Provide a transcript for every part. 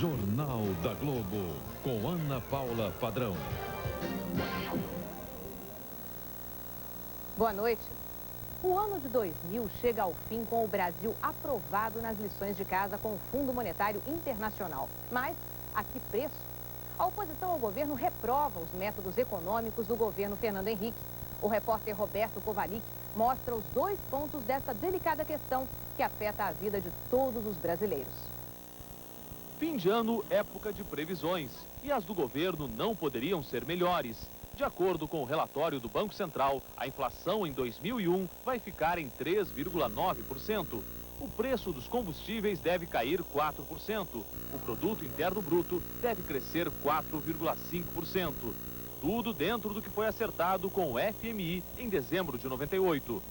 Jornal da Globo, com Ana Paula Padrão. Boa noite. O ano de 2000 chega ao fim com o Brasil aprovado nas lições de casa com o Fundo Monetário Internacional. Mas a que preço? A oposição ao governo reprova os métodos econômicos do governo Fernando Henrique. O repórter Roberto Kovalik mostra os dois pontos dessa delicada questão que afeta a vida de todos os brasileiros. Fim de ano, época de previsões. E as do governo não poderiam ser melhores. De acordo com o relatório do Banco Central, a inflação em 2001 vai ficar em 3,9%. O preço dos combustíveis deve cair 4%. O produto interno bruto deve crescer 4,5%. Tudo dentro do que foi acertado com o FMI em dezembro de 98.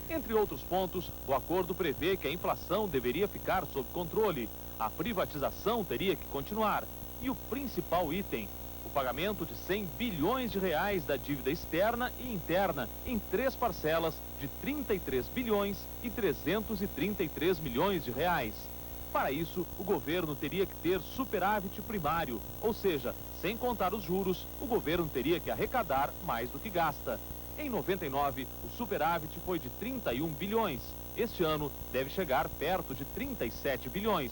Entre outros pontos, o acordo prevê que a inflação deveria ficar sob controle, a privatização teria que continuar e o principal item, o pagamento de 100 bilhões de reais da dívida externa e interna em 3 parcelas de 33 bilhões e 333 milhões de reais. Para isso, o governo teria que ter superávit primário, ou seja, sem contar os juros, o governo teria que arrecadar mais do que gasta. Em 99, o superávit foi de 31 bilhões. Este ano, deve chegar perto de 37 bilhões.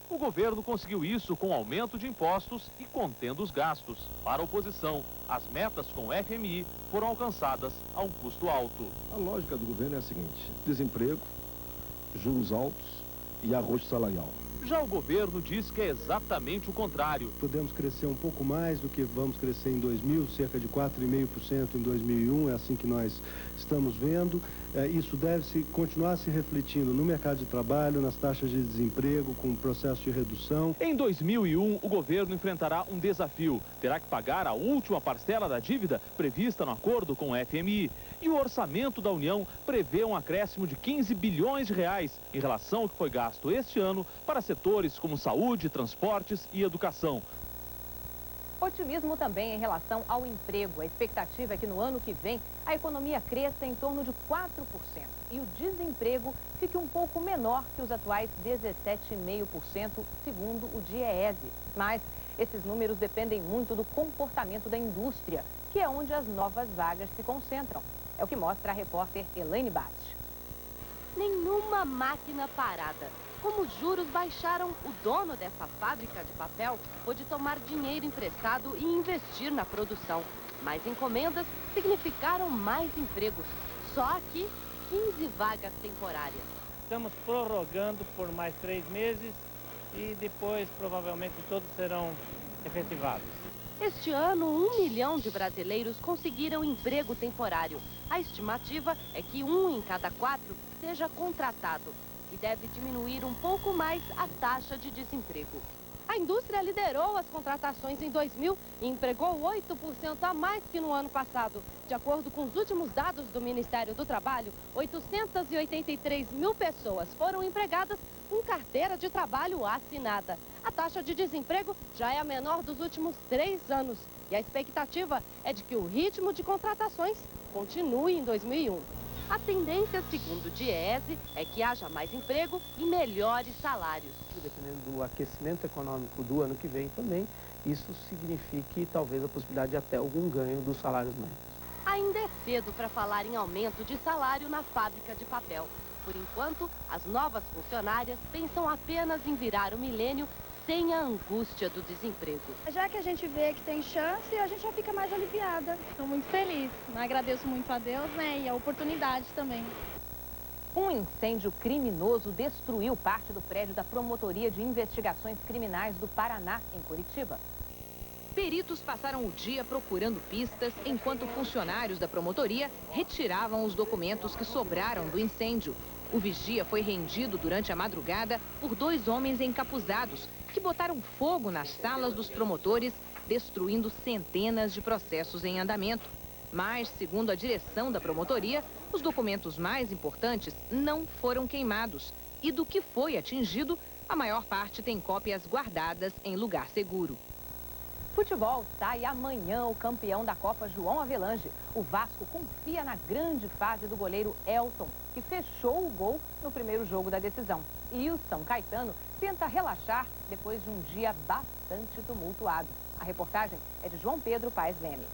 O governo conseguiu isso com aumento de impostos e contendo os gastos. Para a oposição, as metas com o FMI foram alcançadas a um custo alto. A lógica do governo é a seguinte: desemprego, juros altos e arrocho salarial. Já o governo diz que é exatamente o contrário. Podemos crescer um pouco mais do que vamos crescer em 2000, cerca de 4,5% em 2001, é assim que nós estamos vendo. Isso deve continuar se refletindo no mercado de trabalho, nas taxas de desemprego, com o processo de redução. Em 2001, o governo enfrentará um desafio. Terá que pagar a última parcela da dívida prevista no acordo com o FMI. E o orçamento da União prevê um acréscimo de 15 bilhões de reais em relação ao que foi gasto este ano para setores como saúde, transportes e educação. Otimismo também em relação ao emprego. A expectativa é que no ano que vem a economia cresça em torno de 4% e o desemprego fique um pouco menor que os atuais 17,5%, segundo o DIEESE. Mas esses números dependem muito do comportamento da indústria, que é onde as novas vagas se concentram. É o que mostra a repórter Elaine Bate. Nenhuma máquina parada. Como os juros baixaram, o dono dessa fábrica de papel pôde tomar dinheiro emprestado e investir na produção. Mais encomendas significaram mais empregos. Só aqui, 15 vagas temporárias. Estamos prorrogando por mais 3 meses e depois provavelmente todos serão efetivados. Este ano, 1 milhão de brasileiros conseguiram emprego temporário. A estimativa é que 1 em cada 4 seja contratado. E deve diminuir um pouco mais a taxa de desemprego. A indústria liderou as contratações em 2000 e empregou 8% a mais que no ano passado. De acordo com os últimos dados do Ministério do Trabalho, 883 mil pessoas foram empregadas com carteira de trabalho assinada. A taxa de desemprego já é a menor dos últimos 3 anos. E a expectativa é de que o ritmo de contratações continue em 2001. A tendência, segundo o DIEESE, é que haja mais emprego e melhores salários. Dependendo do aquecimento econômico do ano que vem também, isso signifique talvez a possibilidade de até algum ganho dos salários médios. Ainda é cedo para falar em aumento de salário na fábrica de papel. Por enquanto, as novas funcionárias pensam apenas em virar o milênio sem a angústia do desemprego. Já que a gente vê que tem chance, a gente já fica mais aliviada. Estou muito feliz, agradeço muito a Deus, e a oportunidade também. Um incêndio criminoso destruiu parte do prédio da Promotoria de Investigações Criminais do Paraná, em Curitiba. Peritos passaram o dia procurando pistas, enquanto funcionários da promotoria retiravam os documentos que sobraram do incêndio. O vigia foi rendido durante a madrugada por 2 homens encapuzados, que botaram fogo nas salas dos promotores, destruindo centenas de processos em andamento. Mas, segundo a direção da promotoria, os documentos mais importantes não foram queimados. E do que foi atingido, a maior parte tem cópias guardadas em lugar seguro. Futebol, sai amanhã o campeão da Copa João Avelange. O Vasco confia na grande fase do goleiro Elton, que fechou o gol no primeiro jogo da decisão. E o São Caetano tenta relaxar depois de um dia bastante tumultuado. A reportagem é de João Pedro Paes Leme.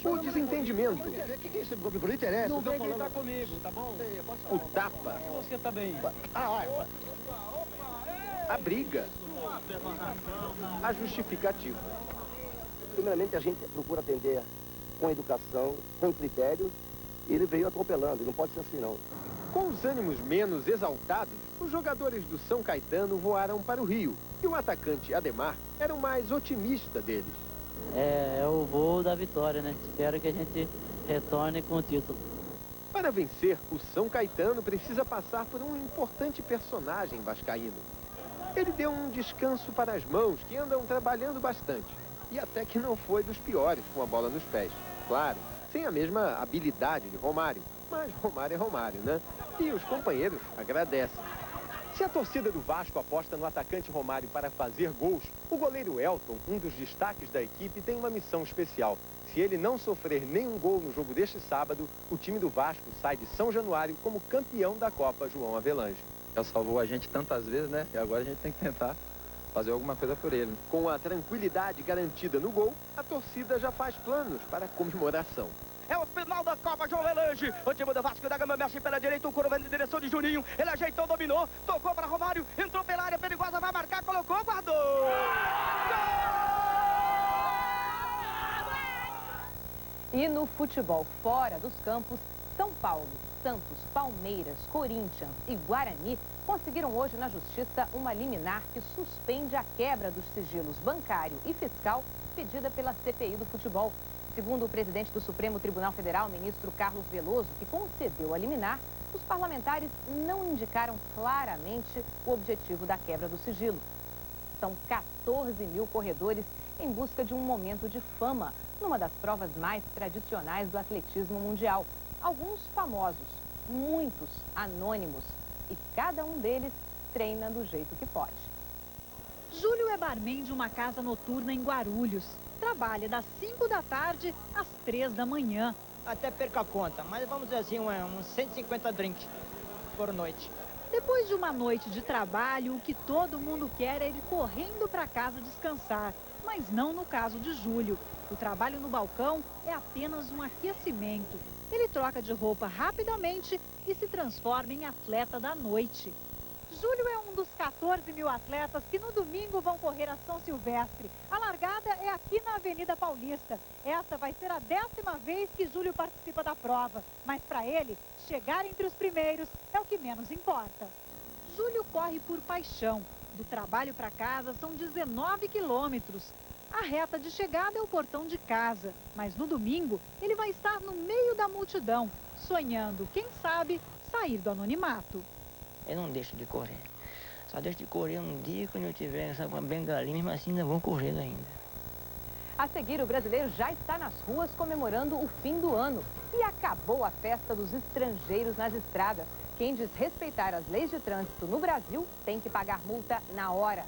O desentendimento. O que é isso? Não interessa. Não vem gritar comigo, tá bom? O tapa. Você tá bem. A briga. A justificativa. Primeiramente, a gente procura atender com educação, com critério. Ele veio atropelando, não pode ser assim, não. Com os ânimos menos exaltados, os jogadores do São Caetano voaram para o Rio. E o atacante Ademar era o mais otimista deles. É o voo da vitória, né? Espero que a gente retorne com o título. Para vencer, o São Caetano precisa passar por um importante personagem vascaíno. Ele deu um descanso para as mãos, que andam trabalhando bastante. E até que não foi dos piores com a bola nos pés. Claro, sem a mesma habilidade de Romário. Mas Romário é Romário, né? E os companheiros agradecem. Se a torcida do Vasco aposta no atacante Romário para fazer gols, o goleiro Elton, um dos destaques da equipe, tem uma missão especial. Se ele não sofrer nenhum gol no jogo deste sábado, o time do Vasco sai de São Januário como campeão da Copa João Avelange. Já salvou a gente tantas vezes, né? E agora a gente tem que tentar fazer alguma coisa por ele. Com a tranquilidade garantida no gol, a torcida já faz planos para a comemoração. É o final da Copa João Avelange. O time do Vasco da Gama mexe pela direita, o curva em direção de Juninho. Ele ajeitou, dominou, tocou para Romário, entrou pela área perigosa, vai marcar, colocou, guardou. E no futebol fora dos campos, São Paulo, Santos, Palmeiras, Corinthians e Guarani conseguiram hoje na Justiça uma liminar que suspende a quebra dos sigilos bancário e fiscal pedida pela CPI do futebol. Segundo o presidente do Supremo Tribunal Federal, ministro Carlos Veloso, que concedeu a liminar, os parlamentares não indicaram claramente o objetivo da quebra do sigilo. São 14 mil corredores em busca de um momento de fama, numa das provas mais tradicionais do atletismo mundial. Alguns famosos, muitos anônimos, e cada um deles treina do jeito que pode. Júlio é barman de uma casa noturna em Guarulhos. Trabalha das 5 da tarde às 3 da manhã. Até perca a conta, mas vamos dizer assim, uns 150 drinks por noite. Depois de uma noite de trabalho, o que todo mundo quer é ir correndo para casa descansar. Mas não no caso de Júlio. O trabalho no balcão é apenas um aquecimento. Ele troca de roupa rapidamente e se transforma em atleta da noite. Júlio é um dos 14 mil atletas que no domingo vão correr a São Silvestre. A largada é aqui na Avenida Paulista. Essa vai ser a 10ª vez que Júlio participa da prova. Mas para ele, chegar entre os primeiros é o que menos importa. Júlio corre por paixão. Do trabalho para casa são 19 quilômetros. A reta de chegada é o portão de casa. Mas no domingo, ele vai estar no meio da multidão, sonhando, quem sabe, sair do anonimato. Eu não deixo de correr. Só deixo de correr um dia quando eu tiver essa bengalinha, mesmo assim ainda vou correr ainda. A seguir, o brasileiro já está nas ruas comemorando o fim do ano. E acabou a festa dos estrangeiros nas estradas. Quem desrespeitar as leis de trânsito no Brasil tem que pagar multa na hora.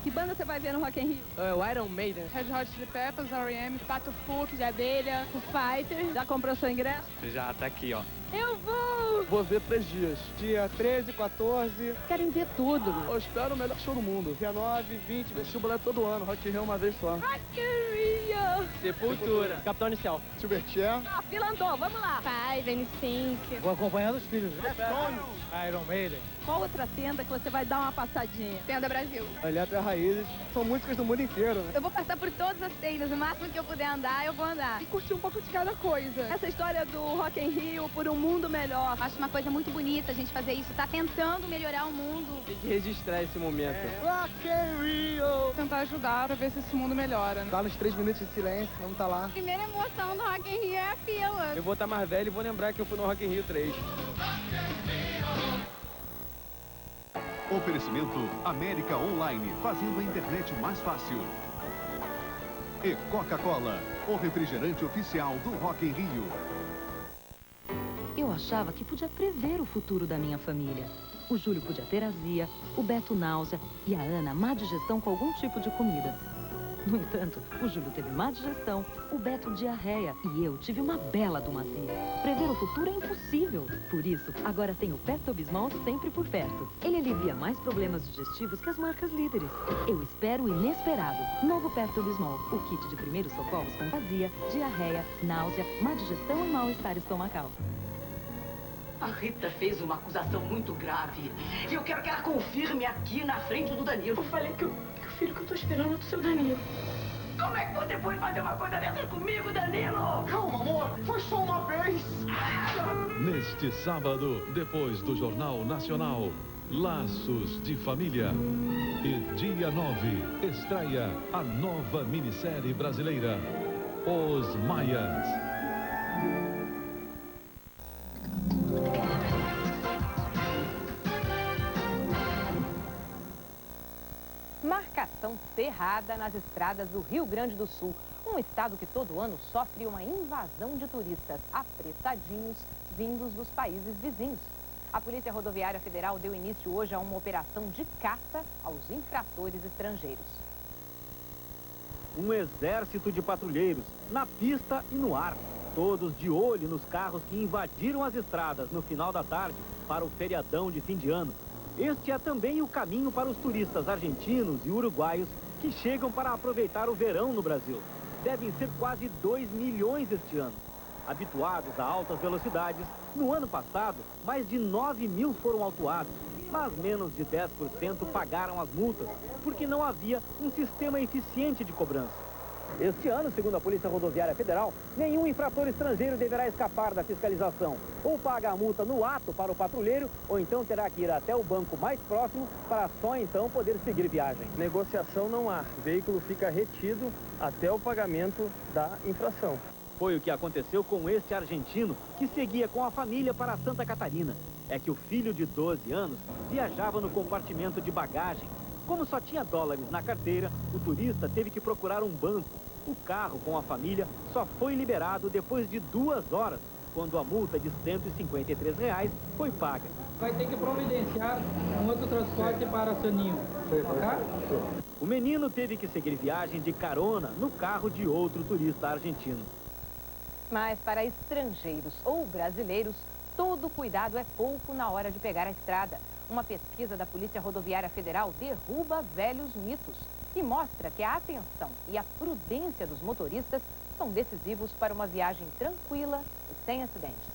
Que banda você vai ver no Rock in Rio? O Iron Maiden. Red Hot Chili Peppers, R.E.M., Pato Fu, de Abelha, Foo Fighters. Já comprou seu ingresso? Já, tá aqui, ó. Eu vou! Vou ver 3 dias. Dia 13, 14. Querem ver tudo. Eu espero o melhor show do mundo. Dia 9, 20, vestibular todo ano. Rock in Rio uma vez só. Rock in Rio! Sepultura. Capitão Inicial. Silverchair. Fila andou, vamos lá. Five, N5. Vou acompanhando os filhos. Iron Maiden. Qual outra tenda que você vai dar uma passadinha? Tenda Brasil. Eletro Raízes. São músicas do mundo inteiro, né? Eu vou passar por todas as tendas. O máximo que eu puder andar, eu vou andar. E curtir um pouco de cada coisa. Essa história do Rock in Rio por um mundo melhor. Acho uma coisa muito bonita a gente fazer isso. Tá tentando melhorar o mundo. Tem que registrar esse momento. Rock in Rio! Tentar ajudar pra ver se esse mundo melhora. Tá nos 3 minutos de silêncio. Vamos tá lá. A primeira emoção do Rock in Rio é a fila. Eu vou estar mais velho e vou lembrar que eu fui no Rock in Rio 3. Oferecimento América Online, fazendo a internet mais fácil. E Coca-Cola, o refrigerante oficial do Rock in Rio. Eu achava que podia prever o futuro da minha família. O Júlio podia ter azia, o Beto náusea e a Ana má digestão com algum tipo de comida. No entanto, o Júlio teve má digestão, o Beto diarreia e eu tive uma bela de uma azia. Prever o futuro é impossível. Por isso, agora tenho o Pepto-Bismol sempre por perto. Ele alivia mais problemas digestivos que as marcas líderes. Eu espero o inesperado. Novo Pepto-Bismol, o kit de primeiros socorros com azia, diarreia, náusea, má digestão e mal-estar estomacal. A Rita fez uma acusação muito grave. E eu quero que ela confirme aqui na frente do Danilo. Eu falei que o filho que eu tô esperando é do seu Danilo. Como é que você pode fazer uma coisa dessa comigo, Danilo? Calma, amor. Foi só uma vez. Neste sábado, depois do Jornal Nacional, Laços de Família. E dia 9, estreia a nova minissérie brasileira, Os Maias. Marcação cerrada nas estradas do Rio Grande do Sul. Um estado que todo ano sofre uma invasão de turistas apressadinhos vindos dos países vizinhos. A Polícia Rodoviária Federal deu início hoje a uma operação de caça aos infratores estrangeiros. Um exército de patrulheiros na pista e no ar. Todos de olho nos carros que invadiram as estradas no final da tarde para o feriadão de fim de ano. Este é também o caminho para os turistas argentinos e uruguaios que chegam para aproveitar o verão no Brasil. Devem ser quase 2 milhões este ano. Habituados a altas velocidades, no ano passado, mais de 9 mil foram autuados, mas menos de 10% pagaram as multas, porque não havia um sistema eficiente de cobrança. Este ano, segundo a Polícia Rodoviária Federal, nenhum infrator estrangeiro deverá escapar da fiscalização. Ou paga a multa no ato para o patrulheiro, ou então terá que ir até o banco mais próximo para só então poder seguir viagem. Negociação não há. O veículo fica retido até o pagamento da infração. Foi o que aconteceu com este argentino que seguia com a família para Santa Catarina. É que o filho de 12 anos viajava no compartimento de bagagem. Como só tinha dólares na carteira, o turista teve que procurar um banco. O carro com a família só foi liberado depois de 2 horas, quando a multa de R$ 153 foi paga. Vai ter que providenciar um outro transporte para Saninho, ok? O menino teve que seguir viagem de carona no carro de outro turista argentino. Mas para estrangeiros ou brasileiros, todo cuidado é pouco na hora de pegar a estrada. Uma pesquisa da Polícia Rodoviária Federal derruba velhos mitos e mostra que a atenção e a prudência dos motoristas são decisivos para uma viagem tranquila e sem acidentes.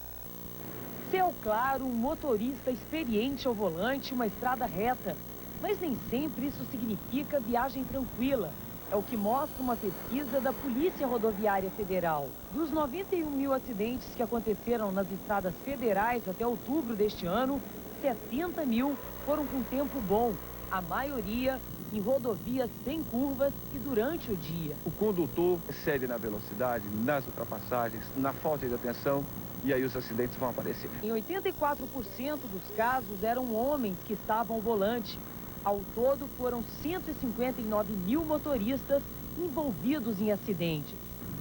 Céu claro, um motorista experiente ao volante, uma estrada reta. Mas nem sempre isso significa viagem tranquila. É o que mostra uma pesquisa da Polícia Rodoviária Federal. Dos 91 mil acidentes que aconteceram nas estradas federais até outubro deste ano, 70 mil foram com tempo bom, a maioria em rodovias sem curvas e durante o dia. O condutor excede na velocidade, nas ultrapassagens, na falta de atenção, e aí os acidentes vão aparecer. Em 84% dos casos eram homens que estavam ao volante. Ao todo foram 159 mil motoristas envolvidos em acidentes.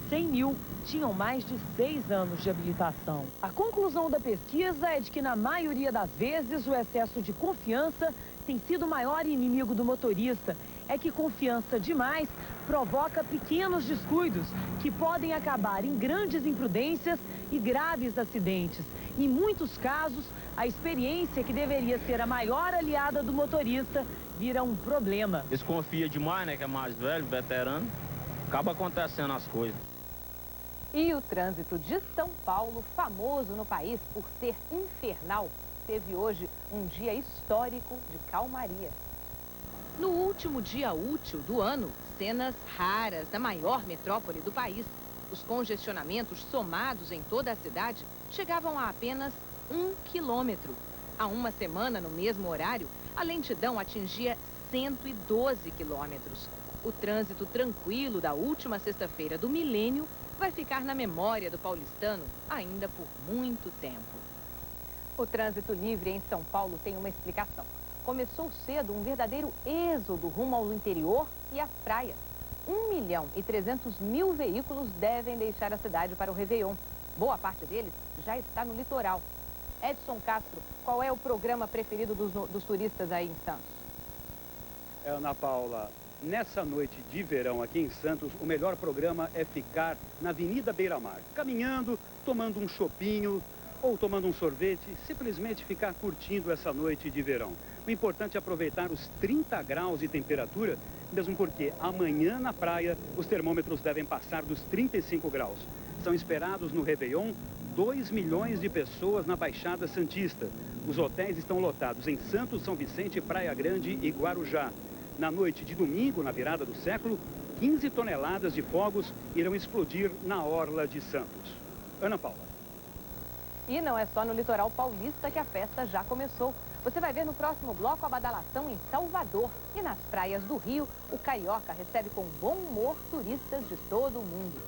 100 mil tinham mais de 6 anos de habilitação. A conclusão da pesquisa é de que, na maioria das vezes, o excesso de confiança tem sido o maior inimigo do motorista. É que confiança demais provoca pequenos descuidos que podem acabar em grandes imprudências e graves acidentes. Em muitos casos, a experiência, que deveria ser a maior aliada do motorista, vira um problema. Desconfia demais, né, que é mais velho, veterano, acaba acontecendo as coisas. E o trânsito de São Paulo, famoso no país por ser infernal, teve hoje um dia histórico de calmaria. No último dia útil do ano, cenas raras da maior metrópole do país. Os congestionamentos somados em toda a cidade chegavam a apenas 1 quilômetro. Há uma semana, no mesmo horário, a lentidão atingia 112 quilômetros. O trânsito tranquilo da última sexta-feira do milênio vai ficar na memória do paulistano ainda por muito tempo. O trânsito livre em São Paulo tem uma explicação. Começou cedo um verdadeiro êxodo rumo ao interior e às praias. 1.300.000 veículos devem deixar a cidade para o Réveillon. Boa parte deles já está no litoral. Edson Castro, qual é o programa preferido dos turistas aí em Santos? Ana Paula, nessa noite de verão aqui em Santos, o melhor programa é ficar na Avenida Beira-Mar, caminhando, tomando um chopinho ou tomando um sorvete, simplesmente ficar curtindo essa noite de verão. O importante é aproveitar os 30 graus de temperatura, mesmo porque amanhã na praia os termômetros devem passar dos 35 graus. São esperados no Réveillon 2 milhões de pessoas na Baixada Santista. Os hotéis estão lotados em Santos, São Vicente, Praia Grande e Guarujá. Na noite de domingo, na virada do século, 15 toneladas de fogos irão explodir na orla de Santos. Ana Paula. E não é só no litoral paulista que a festa já começou. Você vai ver no próximo bloco a badalação em Salvador. E nas praias do Rio, o carioca recebe com bom humor turistas de todo o mundo.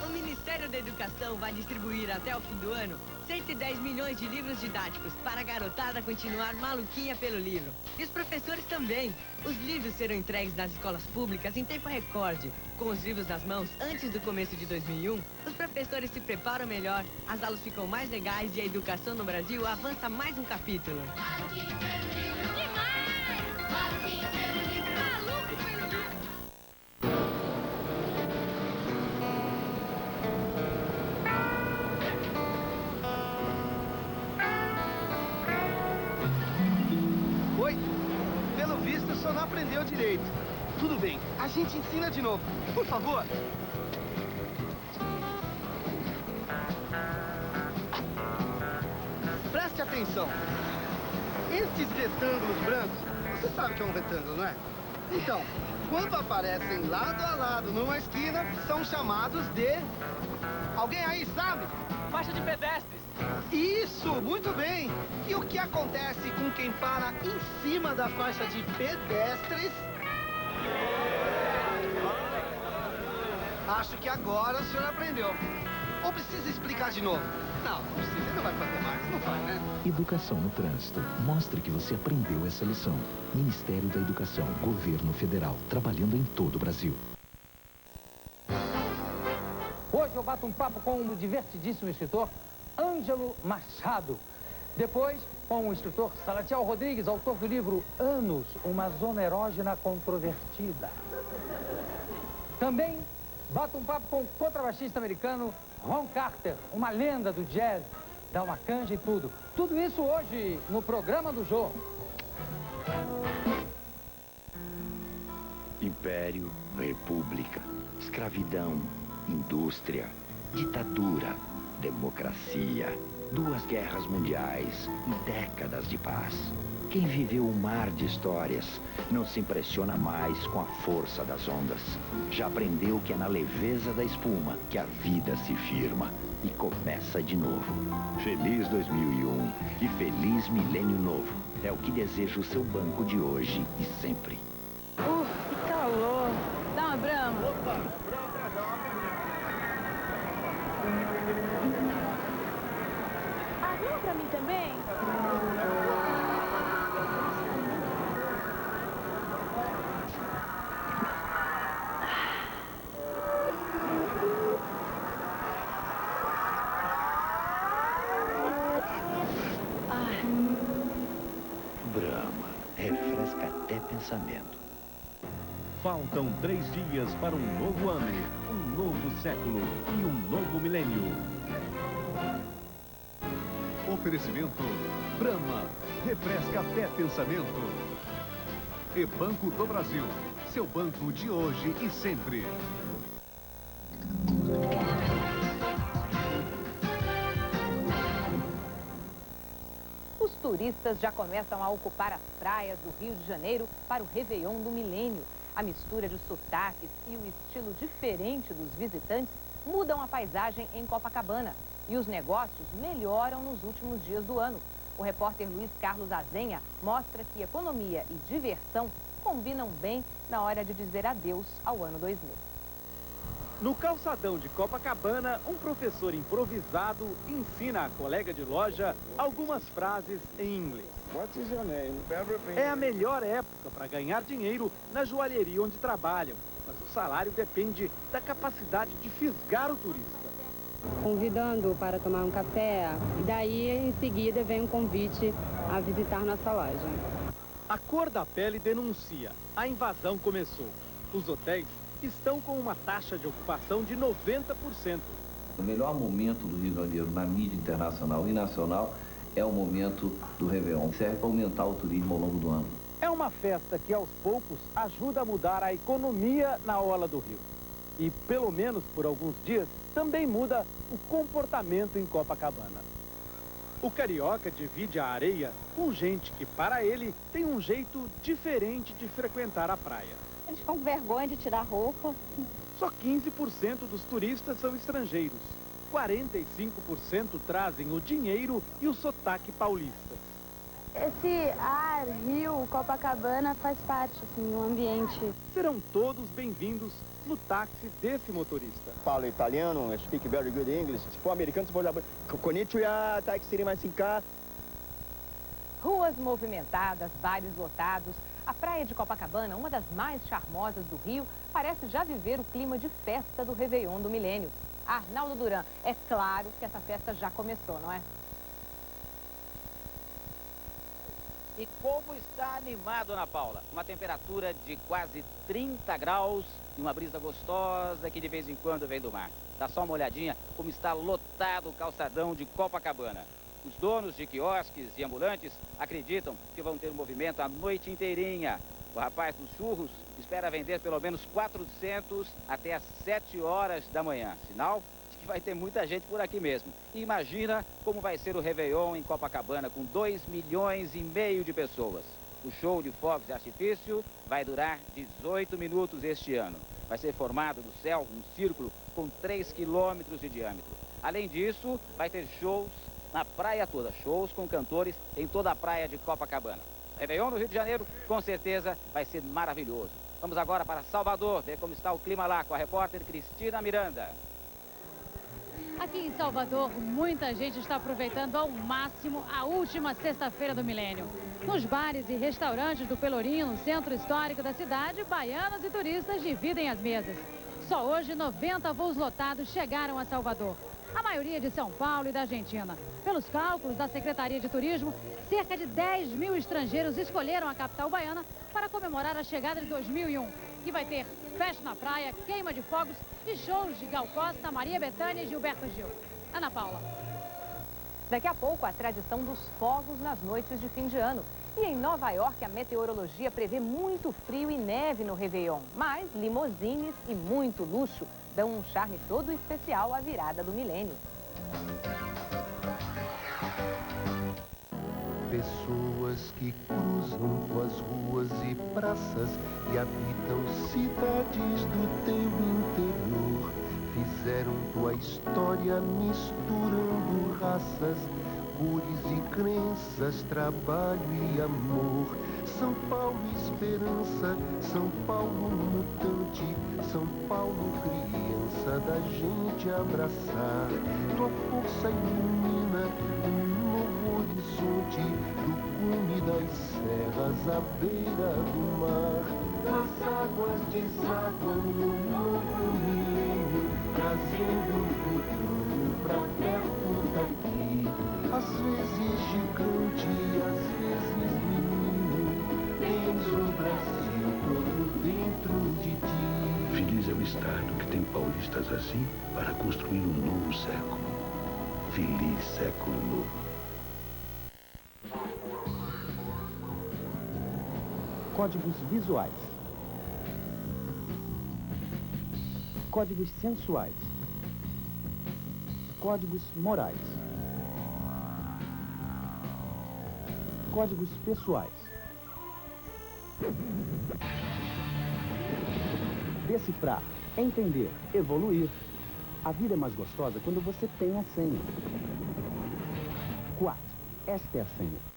O Ministério da Educação vai distribuir até o fim do ano 110 milhões de livros didáticos para a garotada continuar maluquinha pelo livro. E os professores também. Os livros serão entregues nas escolas públicas em tempo recorde. Com os livros nas mãos antes do começo de 2001, os professores se preparam melhor, as aulas ficam mais legais e a educação no Brasil avança mais um capítulo. Oi? Pelo visto, o senhor não aprendeu direito. Tudo bem, a gente ensina de novo. Por favor. Preste atenção. Esses retângulos brancos, você sabe que é um retângulo, não é? Então, quando aparecem lado a lado numa esquina, são chamados de... Alguém aí sabe? Faixa de pedestres. Isso, muito bem. E o que acontece com quem para em cima da faixa de pedestres? Acho que agora o senhor aprendeu. Ou precisa explicar de novo? Não precisa, ele não vai fazer mais, não vai, né? Educação no trânsito. Mostre que você aprendeu essa lição. Ministério da Educação, Governo Federal, trabalhando em todo o Brasil. Hoje eu bato um papo com o divertidíssimo escritor Ângelo Machado. Depois, com o escritor Salatiel Rodrigues, autor do livro Anos, uma zona erógena controvertida. Também bato um papo com o contrabaixista americano Ron Carter, uma lenda do jazz, dá uma canja e tudo. Tudo isso hoje no programa do Jô. Império, república, escravidão, indústria, ditadura, democracia, 2 guerras mundiais e décadas de paz. Quem viveu um mar de histórias não se impressiona mais com a força das ondas. Já aprendeu que é na leveza da espuma que a vida se firma e começa de novo. Feliz 2001 e feliz milênio novo. É o que deseja o seu banco de hoje e sempre. Que calor! Dá uma brama. Opa, brama. Arruma pra mim também? Brahma, refresca até pensamento. Faltam 3 dias para um novo ano, um novo século e um novo milênio. Oferecimento Brahma, refresca até pensamento. E Banco do Brasil, seu banco de hoje e sempre. Os turistas já começam a ocupar as praias do Rio de Janeiro para o Réveillon do Milênio. A mistura de sotaques e o estilo diferente dos visitantes mudam a paisagem em Copacabana. E os negócios melhoram nos últimos dias do ano. O repórter Luiz Carlos Azenha mostra que economia e diversão combinam bem na hora de dizer adeus ao ano 2000. No calçadão de Copacabana, um professor improvisado ensina a colega de loja algumas frases em inglês. What is your name? É a melhor época para ganhar dinheiro na joalheria onde trabalham. Mas o salário depende da capacidade de fisgar o turista. Convidando para tomar um café, e daí em seguida vem um convite a visitar nossa loja. A Cor da Pele denuncia. A invasão começou. Os hotéis estão com uma taxa de ocupação de 90%. O melhor momento do Rio de Janeiro na mídia internacional e nacional é o momento do Réveillon. Serve para aumentar o turismo ao longo do ano. É uma festa que, aos poucos, ajuda a mudar a economia na orla do Rio. E, pelo menos por alguns dias, também muda o comportamento em Copacabana. O carioca divide a areia com gente que, para ele, tem um jeito diferente de frequentar a praia. Eles ficam com vergonha de tirar roupa. Só 15% dos turistas são estrangeiros. 45% trazem o dinheiro e o sotaque paulista. Esse ar, rio, Copacabana faz parte, assim, do ambiente. Serão todos bem-vindos no táxi desse motorista. Falo italiano, speak very good English. Se for americano, você pode falar konnichiwa, taxi mais 5K. Ruas movimentadas, bares lotados. A praia de Copacabana, uma das mais charmosas do Rio, parece já viver o clima de festa do Réveillon do milênio. Arnaldo Duran, é claro que essa festa já começou, não é? E como está animado, Ana Paula? Uma temperatura de quase 30 graus e uma brisa gostosa que de vez em quando vem do mar. Dá só uma olhadinha como está lotado o calçadão de Copacabana. Os donos de quiosques e ambulantes acreditam que vão ter um movimento a noite inteirinha. O rapaz dos churros espera vender pelo menos 400 até às 7 horas da manhã. Sinal de que vai ter muita gente por aqui mesmo. E imagina como vai ser o Réveillon em Copacabana com 2,5 milhões de pessoas. O show de fogos de artifício vai durar 18 minutos este ano. Vai ser formado no céu um círculo com 3 quilômetros de diâmetro. Além disso, vai ter shows na praia toda, shows com cantores em toda a praia de Copacabana. Réveillon no Rio de Janeiro, com certeza, vai ser maravilhoso. Vamos agora para Salvador, ver como está o clima lá com a repórter Cristina Miranda. Aqui em Salvador, muita gente está aproveitando ao máximo a última sexta-feira do milênio. Nos bares e restaurantes do Pelourinho, no centro histórico da cidade, baianos e turistas dividem as mesas. Só hoje, 90 voos lotados chegaram a Salvador. A maioria de São Paulo e da Argentina. Pelos cálculos da Secretaria de Turismo, cerca de 10 mil estrangeiros escolheram a capital baiana para comemorar a chegada de 2001, que vai ter festa na praia, queima de fogos e shows de Gal Costa, Maria Bethânia e Gilberto Gil. Ana Paula. Daqui a pouco, a tradição dos fogos nas noites de fim de ano. E em Nova York, a meteorologia prevê muito frio e neve no Réveillon. Mas limousines e muito luxo dão um charme todo especial à virada do milênio. Pessoas que cruzam tuas ruas e praças e habitam cidades do teu interior. Fizeram tua história misturando raças, cores e crenças, trabalho e amor. São Paulo esperança, São Paulo mutante, São Paulo criança da gente abraçar. Tua força ilumina um novo horizonte, do cume das serras à beira do mar. As águas desaguam no novo milênio, trazendo o futuro pra perto daqui. Às vezes gigante, às vezes menino, tens o Brasil todo dentro de ti. Feliz é o estado que tem paulistas assim para construir um novo século. Feliz século novo. Códigos visuais. Códigos sensuais. Códigos morais. Códigos pessoais. Decifrar, entender, evoluir. A vida é mais gostosa quando você tem a senha. 4. Esta é a senha.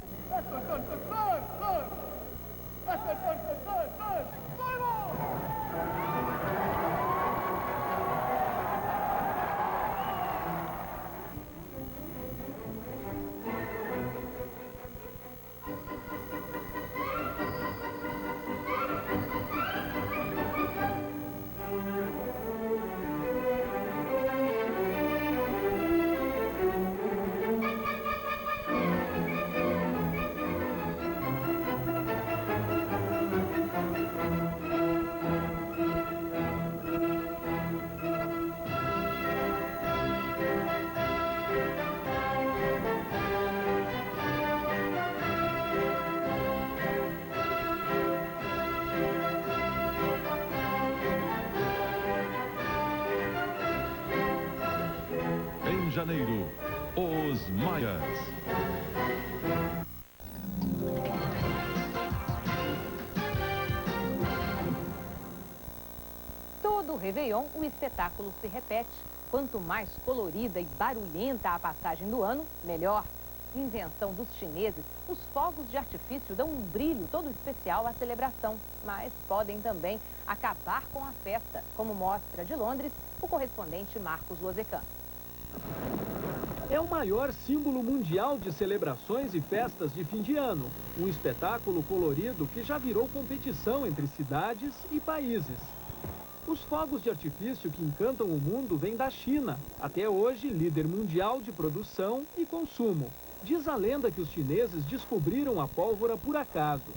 Janeiro, os Maias. Todo Réveillon, o espetáculo se repete. Quanto mais colorida e barulhenta a passagem do ano, melhor. Invenção dos chineses, os fogos de artifício dão um brilho todo especial à celebração, mas podem também acabar com a festa, como mostra de Londres o correspondente Marcos Lozecan. É o maior símbolo mundial de celebrações e festas de fim de ano. Um espetáculo colorido que já virou competição entre cidades e países. Os fogos de artifício que encantam o mundo vêm da China, até hoje líder mundial de produção e consumo. Diz a lenda que os chineses descobriram a pólvora por acaso.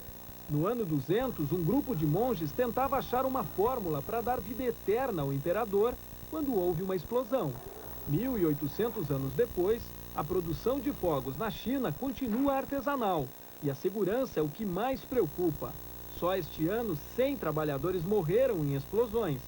No ano 200, um grupo de monges tentava achar uma fórmula para dar vida eterna ao imperador quando houve uma explosão. 1.800 anos depois, a produção de fogos na China continua artesanal e a segurança é o que mais preocupa. Só este ano, 100 trabalhadores morreram em explosões.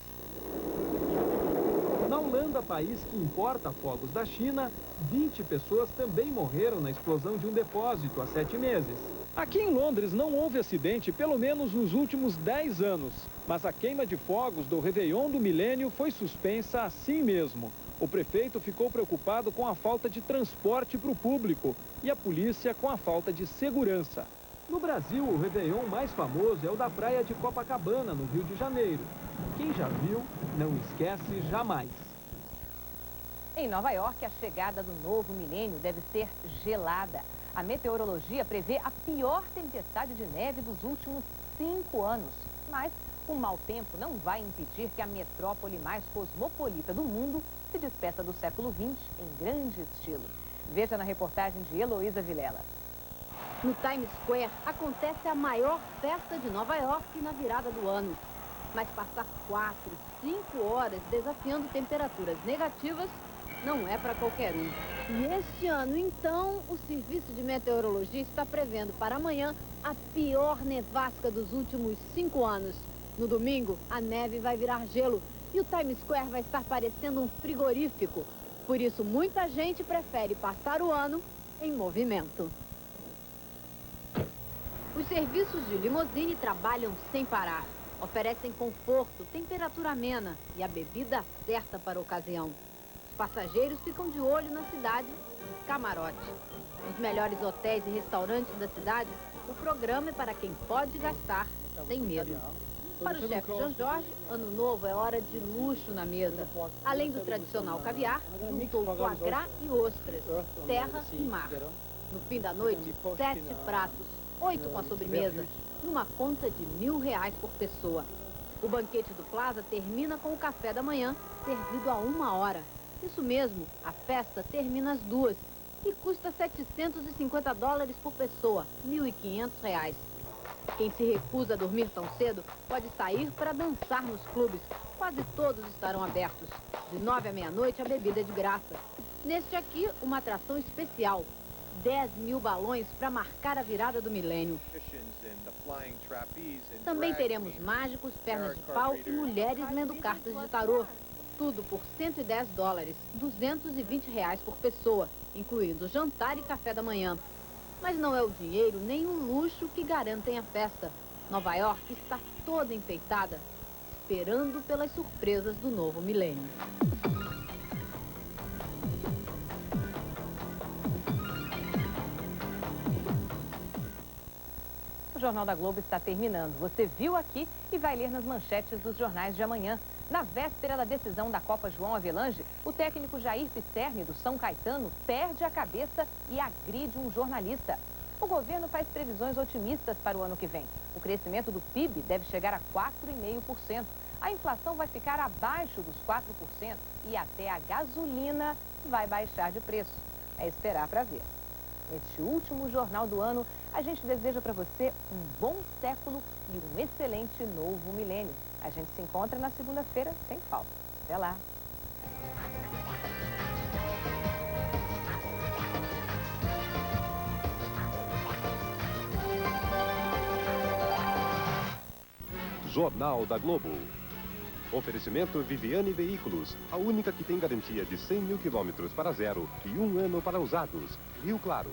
Na Holanda, país que importa fogos da China, 20 pessoas também morreram na explosão de um depósito há 7 meses. Aqui em Londres não houve acidente pelo menos nos últimos 10 anos, mas a queima de fogos do Réveillon do Milênio foi suspensa assim mesmo. O prefeito ficou preocupado com a falta de transporte para o público e a polícia com a falta de segurança. No Brasil, o Réveillon mais famoso é o da praia de Copacabana, no Rio de Janeiro. Quem já viu, não esquece jamais. Em Nova York, a chegada do novo milênio deve ser gelada. A meteorologia prevê a pior tempestade de neve dos últimos 5 anos. Mas o mau tempo não vai impedir que a metrópole mais cosmopolita do mundo se despeça do século XX em grande estilo. Veja na reportagem de Heloísa Vilela. No Times Square acontece a maior festa de Nova York na virada do ano. Mas passar 4, 5 horas desafiando temperaturas negativas não é para qualquer um. E este ano, então, o Serviço de Meteorologia está prevendo para amanhã a pior nevasca dos últimos 5 anos. No domingo, a neve vai virar gelo e o Times Square vai estar parecendo um frigorífico. Por isso, muita gente prefere passar o ano em movimento. Os serviços de limusine trabalham sem parar. Oferecem conforto, temperatura amena e a bebida certa para a ocasião. Os passageiros ficam de olho na cidade de camarote. Nos melhores hotéis e restaurantes da cidade, o programa é para quem pode gastar sem medo. Para o chefe Jean Jorge, ano novo é hora de luxo na mesa. Além do tradicional caviar, juntou foie gras e ostras, terra e mar. No fim da noite, 7 pratos, 8 com a sobremesa, e uma conta de R$1.000 por pessoa. O banquete do Plaza termina com o café da manhã, servido a 1 hora. Isso mesmo, a festa termina às 2 e custa $750 por pessoa, R$1.500. Quem se recusa a dormir tão cedo pode sair para dançar nos clubes. Quase todos estarão abertos. De 9 à meia-noite, a bebida é de graça. Neste aqui, uma atração especial. 10.000 balões para marcar a virada do milênio. Também teremos mágicos, pernas de pau e mulheres lendo cartas de tarô. Tudo por $110, R$220 por pessoa, incluindo jantar e café da manhã. Mas não é o dinheiro nem o luxo que garantem a festa. Nova York está toda enfeitada, esperando pelas surpresas do novo milênio. O Jornal da Globo está terminando. Você viu aqui e vai ler nas manchetes dos jornais de amanhã. Na véspera da decisão da Copa João Avelange, o técnico Jair Pisserni, do São Caetano, perde a cabeça e agride um jornalista. O governo faz previsões otimistas para o ano que vem. O crescimento do PIB deve chegar a 4,5%. A inflação vai ficar abaixo dos 4% e até a gasolina vai baixar de preço. É esperar para ver. Neste último jornal do ano, a gente deseja para você um bom século e um excelente novo milênio. A gente se encontra na segunda-feira sem falta. Até lá! Jornal da Globo. Oferecimento Viviane Veículos, a única que tem garantia de 100 mil quilômetros para zero e 1 ano para usados. Rio Claro.